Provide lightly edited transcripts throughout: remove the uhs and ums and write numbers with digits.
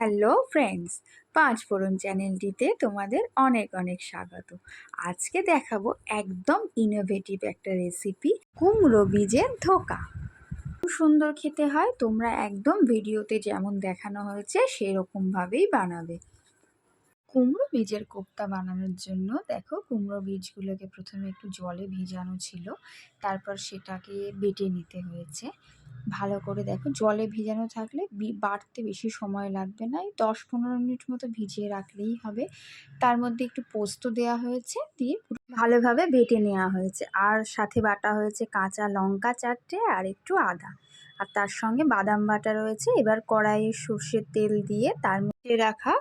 Hello friends, পাঁচ ফোড়ন চ্যানেলটিতে তোমাদের অনেক অনেক স্বাগত। আজকে দেখাবো একদম ইনোভেটিভ একটা রেসিপি, কুমড়ো বীজের ধোকা। খুব সুন্দর খেতে হয়। তোমরা একদম ভিডিওতে যেমন দেখানো হয়েছে সেরকমভাবেই বানাবে। কুমড়ো বীজের কোপ্তা বানানোর জন্য দেখো, কুমড়ো বীজগুলোকে প্রথমে একটু জলে ভিজানো ছিল, তারপর সেটাকে বেটে নিতে হয়েছে ভালো করে। দেখো, জলে ভিজানো থাকলে বাটতে বেশি সময় লাগবে না, এই 10-15 মিনিট মতো ভিজিয়ে রাখলেই হবে। তার মধ্যে একটু পোস্ত দেওয়া হয়েছে, দিয়ে ভালোভাবে বেটে নেওয়া হয়েছে। আর সাথে বাটা হয়েছে কাঁচা লঙ্কা 4টে আর একটু আদা, আর তার সঙ্গে বাদাম বাটা রয়েছে। এবার কড়াইয়ে সর্ষের তেল দিয়ে তার মধ্যে রাখা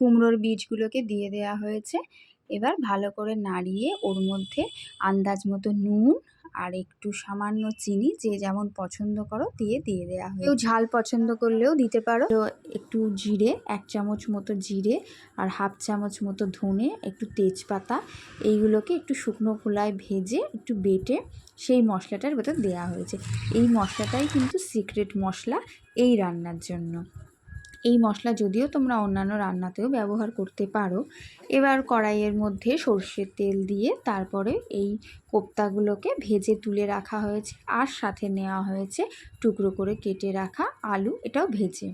কুমড়োর বীজগুলোকে দিয়ে দেওয়া হয়েছে। এবার ভালো করে নাড়িয়ে ওর মধ্যে আন্দাজ মতো নুন আর একটু সামান্য চিনি, যে যেমন পছন্দ করো দিয়ে দেওয়া হয়। কেউ ঝাল পছন্দ করলেও দিতে পারো। তো একটু জিরে, 1 চামচ মতো জিরে আর 1/2 চামচ মতো ধনে, একটু তেজপাতা, এইগুলোকে একটু শুকনো খোলায় ভেজে একটু বেটে সেই মশলাটার ভেতর দেওয়া হয়েছে। এই মশলাটাই কিন্তু সিক্রেট মশলা এই রান্নার জন্য। এই মশলা যদিও তোমরা অন্যান্য রান্নাতেও ব্যবহার করতে পারো। এবার কড়াইয়ের মধ্যে সর্ষের তেল দিয়ে তারপরে এই কোপ্তাগুলোকে ভেজে তুলে রাখা হয়েছে, আর সাথে নেওয়া হয়েছে টুকরো করে কেটে রাখা আলু, এটাও ভেজে।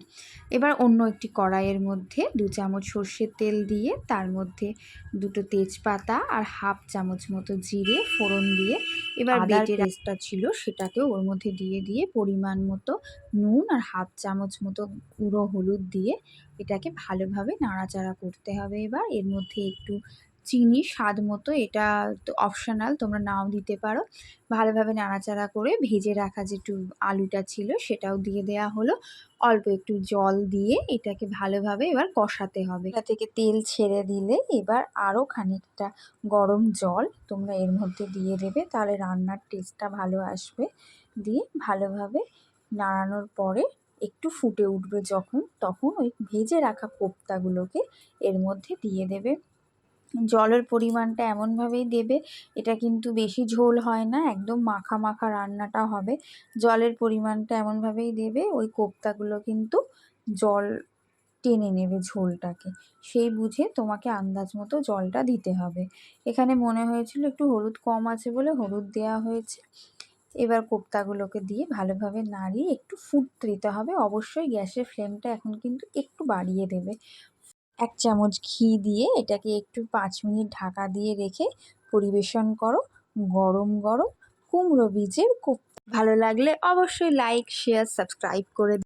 এবার অন্য একটি কড়াইয়ের মধ্যে 2 চামচ সর্ষের তেল দিয়ে তার মধ্যে 2টো তেজপাতা আর 1/2 চামচ মতো জিরে ফোড়ন দিয়ে, এবার বেটে পেস্টটা ছিল সেটাকেও ওর মধ্যে দিয়ে পরিমাণ মতো নুন আর 1/2 চামচ মতো গুঁড়ো হলুদ দিয়ে এটাকে ভালোভাবে নাড়াচাড়া করতে হবে। এবার এর মধ্যে একটু চিনি স্বাদ মতো, এটা তো অপশনাল, তোমরা নাও দিতে পারো। ভালোভাবে নাড়াচাড়া করে ভেজে রাখা যে একটু আলুটা ছিল সেটাও দিয়ে দেওয়া হলো। অল্প একটু জল দিয়ে এটাকে ভালোভাবে এবার কষাতে হবে। এটা থেকে তেল ছেড়ে দিলে এবার আরও খানিকটা গরম জল তোমরা এর মধ্যে দিয়ে দেবে, তাহলে রান্নার টেস্টটা ভালো আসবে। দিয়ে ভালোভাবে নাড়ানোর পরে একটু ফুটে উঠবে যখন, তখন ওই ভেজে রাখা কোপ্তাগুলোকে এর মধ্যে দিয়ে দেবে। জলের পরিমাণটা এমনভাবেই দেবে, এটা কিন্তু বেশি ঝোল হয় না, একদম মাখা মাখা রান্নাটা হবে। জলের পরিমাণটা এমনভাবেই দেবে, ওই কোপ্তাগুলো কিন্তু জল টেনে নেবে ঝোলটাকে, সেই বুঝে তোমাকে আন্দাজ মতো জলটা দিতে হবে। এখানে মনে হয়েছিল একটু হলুদ কম আছে বলে হলুদ দেওয়া হয়েছে। এবার কোপ্তাগুলোকে দিয়ে ভালোভাবে নাড়িয়ে একটু ফুটতে দিতে হবে। অবশ্যই গ্যাসের ফ্লেমটা এখন কিন্তু একটু বাড়িয়ে দেবে। 1 চামচ ঘি দিয়ে এটাকে একটু 5 মিনিট ঢাকা দিয়ে রেখে পরিবেশন করো গরম গরম কুমড়ো বীজের কোপ্তা। ভালো লাগলে অবশ্যই লাইক, শেয়ার, সাবস্ক্রাইব করে